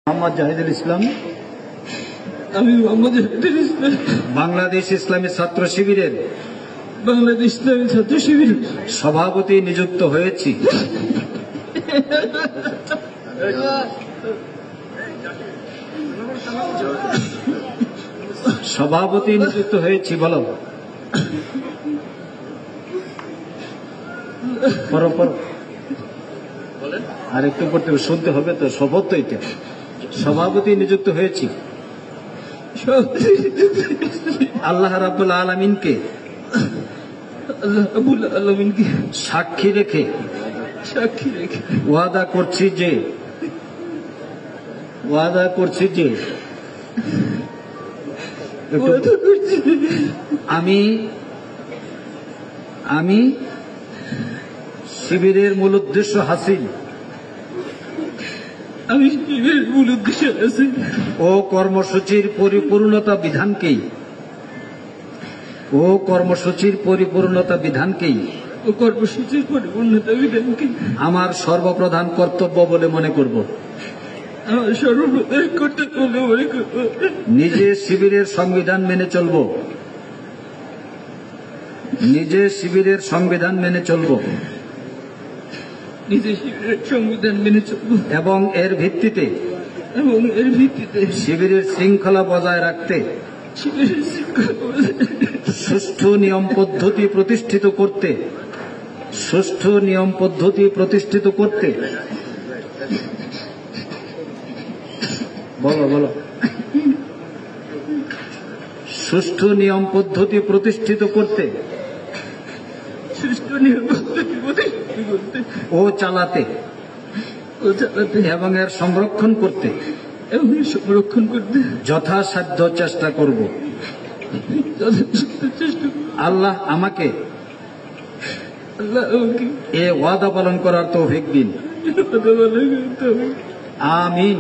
মোহাম্মদ জাহিদুল ইসলাম। আমি মোহাম্মদ জাহিদুল ইসলাম বাংলাদেশ ইসলামী ছাত্র শিবিরের বাংলাদেশ ইসলামী ছাত্র শিবির সভাপতি নিযুক্ত হয়েছি। সভাপতি নিযুক্ত হয়েছি। বলো পর পর আর একটু পড়তে শুনতে হবে তো, শপথ তো এটা। সভাপতি নিযুক্ত হয়েছি আল্লাহ রাব্বুল আলামিনকে সাক্ষী রেখে ওয়াদা করছি যে আমি শিবিরের মূল উদ্দেশ্য হাসিল ও কর্মসূচির পরিপূর্ণতা বিধানকেই আমার সর্বপ্রধান কর্তব্য বলে মনে করব। নিজে শিবিরের সংবিধান মেনে চলব এবং এর ভিত্তিতে শিবিরের শৃঙ্খলা বজায় রাখতে সুষ্ঠু নিয়ম পদ্ধতি প্রতিষ্ঠিত করতে বলো সুষ্ঠু নিয়ম পদ্ধতি প্রতিষ্ঠিত করতে ও চালাতে এবং এর সংরক্ষণ করতে যথাসাধ্য চেষ্টা করব। আল্লাহ আমাকে এ ওয়াদা পালন করার তৌফিক দিন। আমিন।